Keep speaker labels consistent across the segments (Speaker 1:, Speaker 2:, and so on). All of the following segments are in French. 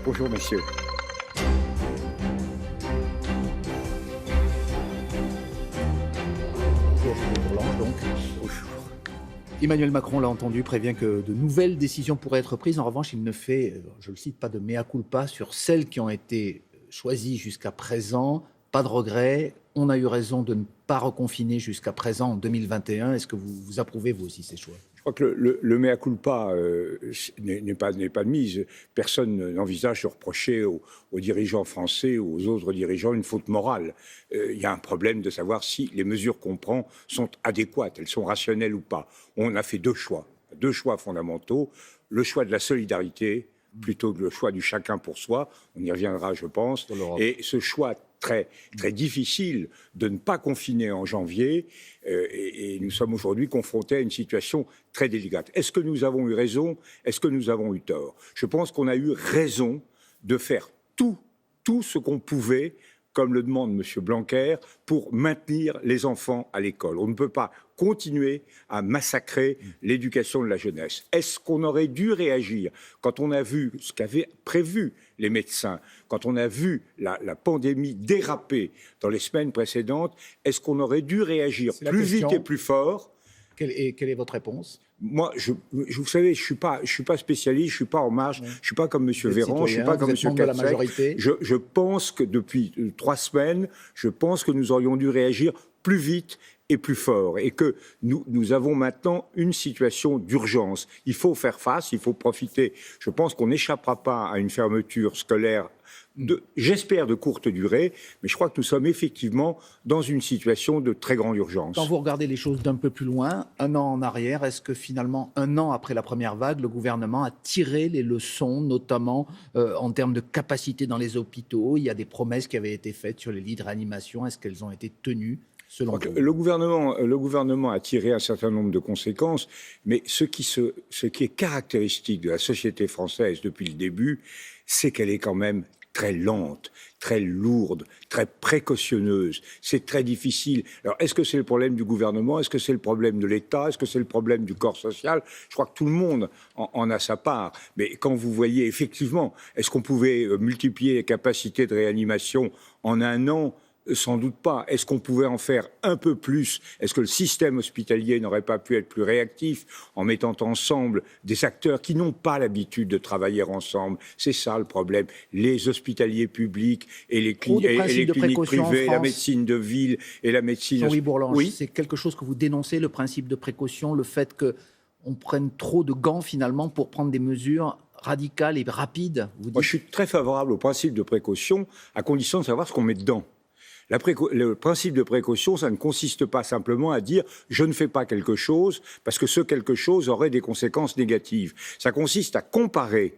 Speaker 1: Bonjour messieurs.
Speaker 2: Emmanuel Macron, l'a entendu, prévient que de nouvelles décisions pourraient être prises. En revanche, il ne fait, je le cite, pas de mea culpa sur celles qui ont été choisies jusqu'à présent. Pas de regret. On a eu raison de ne pas reconfiner jusqu'à présent en 2021. Est-ce que vous approuvez, vous aussi, ces choix ?
Speaker 1: Je crois que le mea culpa n'est pas de mise. Personne n'envisage de reprocher aux dirigeants français ou aux autres dirigeants une faute morale. Il y a un problème de savoir si les mesures qu'on prend sont adéquates, elles sont rationnelles ou pas. On a fait deux choix fondamentaux. Le choix de la solidarité plutôt que le choix du chacun pour soi. On y reviendra, je pense. Et ce choix très difficile de ne pas confiner en janvier, et nous sommes aujourd'hui confrontés à une situation très délicate. Est-ce que nous avons eu raison ? Est-ce que nous avons eu tort ? Je pense qu'on a eu raison de faire tout ce qu'on pouvait, comme le demande M. Blanquer, pour maintenir les enfants à l'école. On ne peut pas continuer à massacrer l'éducation de la jeunesse. Est-ce qu'on aurait dû réagir quand on a vu ce qu'avaient prévu les médecins, quand on a vu la pandémie déraper dans les semaines précédentes? Est-ce qu'on aurait dû réagir plus vite et plus fort?
Speaker 2: Quelle est votre réponse ?
Speaker 1: Moi, vous savez, je suis pas spécialiste, je suis pas en marge, je suis pas comme M. Véran, je suis pas comme M. Katsek. Je pense que depuis 3 semaines, je pense que nous aurions dû réagir plus vite et plus fort, et que nous avons maintenant une situation d'urgence. Il faut faire face, il faut profiter. Je pense qu'on n'échappera pas à une fermeture scolaire j'espère de courte durée, mais je crois que nous sommes effectivement dans une situation de très grande urgence.
Speaker 2: Quand vous regardez les choses d'un peu plus loin, 1 an en arrière, est-ce que finalement, 1 an après la première vague, le gouvernement a tiré les leçons, notamment en termes de capacité dans les hôpitaux? Il y a des promesses qui avaient été faites sur les lits de réanimation. Est-ce qu'elles ont été tenues ?
Speaker 1: Le gouvernement a tiré un certain nombre de conséquences, mais ce qui est caractéristique de la société française depuis le début, c'est qu'elle est quand même très lente, très lourde, très précautionneuse. C'est très difficile. Alors, est-ce que c'est le problème du gouvernement ? Est-ce que c'est le problème de l'État ? Est-ce que c'est le problème du corps social ? Je crois que tout le monde en a sa part. Mais quand vous voyez, effectivement, est-ce qu'on pouvait multiplier les capacités de réanimation en 1 an ? Sans doute pas. Est-ce qu'on pouvait en faire un peu plus ? Est-ce que le système hospitalier n'aurait pas pu être plus réactif en mettant ensemble des acteurs qui n'ont pas l'habitude de travailler ensemble ? C'est ça le problème. Les hospitaliers publics et les cliniques privées, la médecine de ville et la médecine...
Speaker 2: Jean-Louis Bourlanges, c'est quelque chose que vous dénoncez, le principe de précaution, le fait qu'on prenne trop de gants finalement pour prendre des mesures radicales et rapides.
Speaker 1: Moi, je suis très favorable au principe de précaution à condition de savoir ce qu'on met dedans. Le principe de précaution, ça ne consiste pas simplement à dire « je ne fais pas quelque chose parce que ce quelque chose aurait des conséquences négatives ». Ça consiste à comparer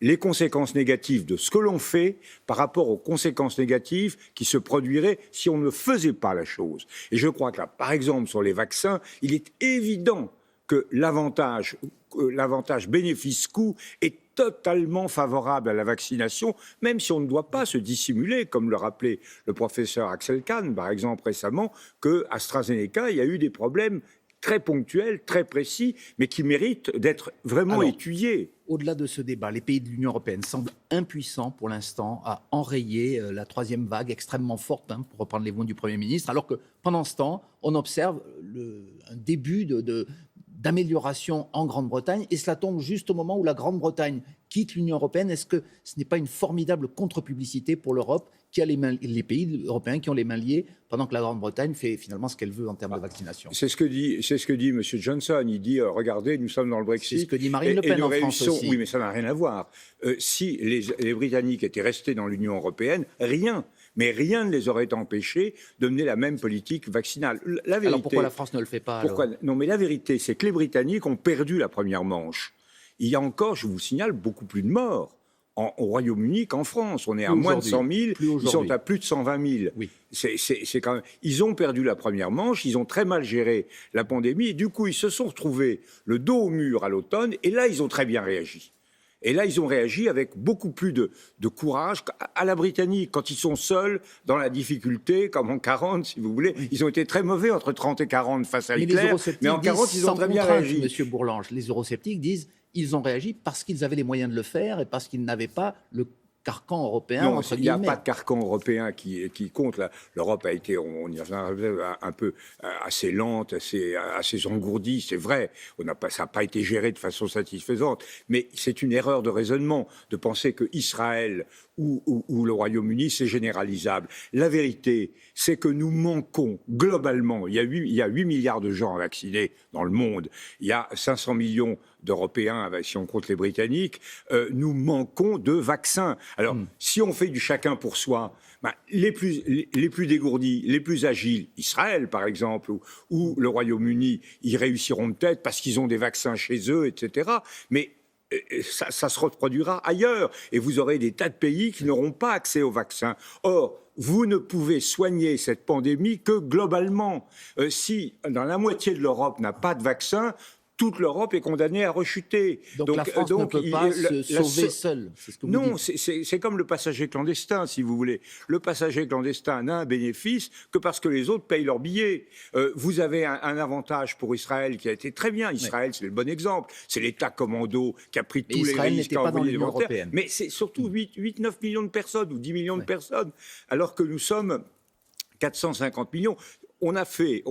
Speaker 1: les conséquences négatives de ce que l'on fait par rapport aux conséquences négatives qui se produiraient si on ne faisait pas la chose. Et je crois que là, par exemple, sur les vaccins, il est évident que l'avantage bénéfice-coût est totalement favorable à la vaccination, même si on ne doit pas se dissimuler, comme le rappelait le professeur Axel Kahn, par exemple, récemment, qu'AstraZeneca, il y a eu des problèmes très ponctuels, très précis, mais qui méritent d'être vraiment étudiés.
Speaker 2: Au-delà de ce débat, les pays de l'Union européenne semblent impuissants pour l'instant à enrayer la 3e vague extrêmement forte, pour reprendre les mots du Premier ministre, alors que pendant ce temps, on observe un début d'amélioration en Grande-Bretagne, et cela tombe juste au moment où la Grande-Bretagne quitte l'Union européenne. Est-ce que ce n'est pas une formidable contre-publicité pour l'Europe, qui a les pays européens qui ont les mains liées, pendant que la Grande-Bretagne fait finalement ce qu'elle veut en termes de vaccination ?
Speaker 1: C'est ce que dit M. Johnson. Il dit regardez, nous sommes dans le Brexit.
Speaker 2: C'est ce que dit Marine Le Pen en France aussi.
Speaker 1: Oui, mais ça n'a rien à voir. Si les Britanniques étaient restés dans l'Union européenne, rien ne les aurait empêchés de mener la même politique vaccinale. La vérité,
Speaker 2: alors pourquoi la France ne le fait pas ?
Speaker 1: Non, mais la vérité, c'est que les Britanniques ont perdu la première manche. Il y a encore, je vous signale, beaucoup plus de morts au Royaume-Uni qu'en France. On est à moins de 100 000, ils sont à plus de 120 000.
Speaker 2: Oui.
Speaker 1: C'est quand même... Ils ont perdu la première manche, ils ont très mal géré la pandémie, et du coup, ils se sont retrouvés le dos au mur à l'automne, et là, ils ont très bien réagi. Et là, ils ont réagi avec beaucoup plus de courage à la britannique. Quand ils sont seuls dans la difficulté, comme en 40, si vous voulez, ils ont été très mauvais entre 30 et 40 face à Hitler, mais en 40, ils ont très bien réagi.
Speaker 2: Monsieur Bourlanges, les eurosceptiques disent ils ont réagi parce qu'ils avaient les moyens de le faire et parce qu'ils n'avaient pas le carcan européen,
Speaker 1: non,
Speaker 2: entre
Speaker 1: il n'y a
Speaker 2: guillemets.
Speaker 1: pas de carcan européen qui compte. L'Europe a été, on y revient, un peu assez lente, assez engourdie, c'est vrai. Ça n'a pas été géré de façon satisfaisante. Mais c'est une erreur de raisonnement de penser que Israël ou le Royaume-Uni, c'est généralisable. La vérité, c'est que nous manquons globalement. Il y a 8 milliards de gens vaccinés dans le monde. Il y a 500 millions d'Européens, si on compte les Britanniques. Nous manquons de vaccins. Alors, si on fait du chacun pour soi, les plus dégourdis, les plus agiles, Israël par exemple, ou le Royaume-Uni, ils réussiront peut-être parce qu'ils ont des vaccins chez eux, etc. Mais ça se reproduira ailleurs. Et vous aurez des tas de pays qui n'auront pas accès aux vaccins. Or, vous ne pouvez soigner cette pandémie que globalement. Si dans la moitié de l'Europe n'a pas de vaccin, toute l'Europe est condamnée à rechuter.
Speaker 2: Donc la France ne peut pas se sauver seule, c'est ce que vous
Speaker 1: non,
Speaker 2: dites.
Speaker 1: c'est comme le passager clandestin, si vous voulez. Le passager clandestin n'a un bénéfice que parce que les autres payent leur billet. Vous avez un avantage pour Israël qui a été très bien. Israël, c'est le bon exemple. C'est l'État commando qui a pris tous les risques, qui a envoyé les volontaires. Mais c'est surtout 8-9 millions de personnes ou 10 millions de personnes, alors que nous sommes 450 millions. On a fait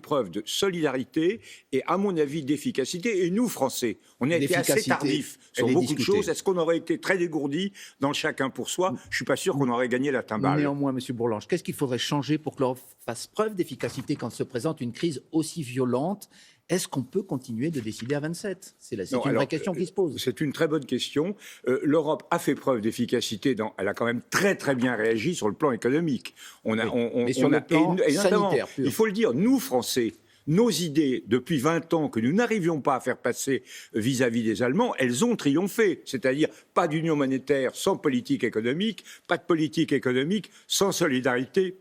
Speaker 1: preuve de solidarité et, à mon avis, d'efficacité. Et nous, Français, on a été assez tardifs sur beaucoup de choses. Est-ce qu'on aurait été très dégourdis dans le chacun pour soi? Je ne suis pas sûr qu'on aurait gagné la timbale.
Speaker 2: Néanmoins, M. Bourlanges, qu'est-ce qu'il faudrait changer pour que l'Europe fasse preuve d'efficacité quand se présente une crise aussi violente? Est-ce qu'on peut continuer de décider à 27? C'est une vraie question qui se pose.
Speaker 1: C'est une très bonne question. L'Europe a fait preuve d'efficacité. Elle a quand même très très bien réagi sur le plan économique.
Speaker 2: Mais sur le plan sanitaire pur.
Speaker 1: Il faut le dire, nous Français, nos idées, depuis 20 ans, que nous n'arrivions pas à faire passer vis-à-vis des Allemands, elles ont triomphé. C'est-à-dire, pas d'union monétaire sans politique économique, pas de politique économique sans solidarité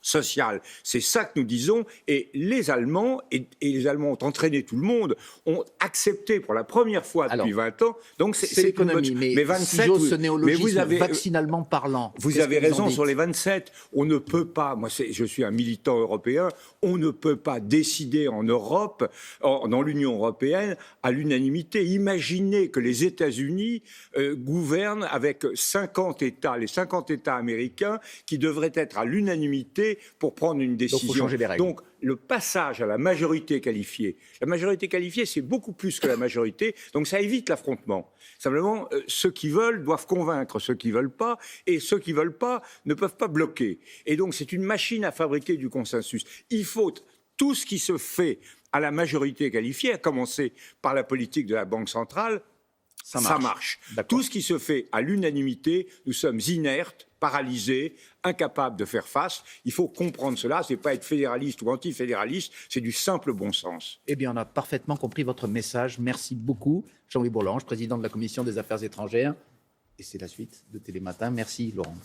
Speaker 1: sociale. C'est ça que nous disons, et les Allemands, et les Allemands ont entraîné tout le monde, ont accepté pour la première fois depuis 20 ans, donc
Speaker 2: c'est l'économie, mais 27, si j'ose ce néologisme, vaccinalement parlant.
Speaker 1: Vous avez raison sur les 27, on ne peut pas, je suis un militant européen, on ne peut pas décider en Europe, dans l'Union européenne, à l'unanimité. Imaginez que les États-Unis gouvernent avec 50 États, les 50 États américains, qui devraient être à l'unanimité pour prendre une décision.
Speaker 2: Donc, faut changer les règles.
Speaker 1: Donc, le passage à la majorité qualifiée, c'est beaucoup plus que la majorité, donc ça évite l'affrontement. Simplement, ceux qui veulent doivent convaincre ceux qui ne veulent pas, et ceux qui ne veulent pas ne peuvent pas bloquer. Et donc, c'est une machine à fabriquer du consensus. Il faut tout ce qui se fait à la majorité qualifiée, à commencer par la politique de la Banque centrale, ça marche. Tout ce qui se fait à l'unanimité, nous sommes inertes, paralysés, incapables de faire face. Il faut comprendre cela. Ce n'est pas être fédéraliste ou antifédéraliste, c'est du simple bon sens.
Speaker 2: Eh bien, on a parfaitement compris votre message. Merci beaucoup, Jean-Louis Bourlanges, président de la Commission des Affaires étrangères. Et c'est la suite de Télématin. Merci, Laurent.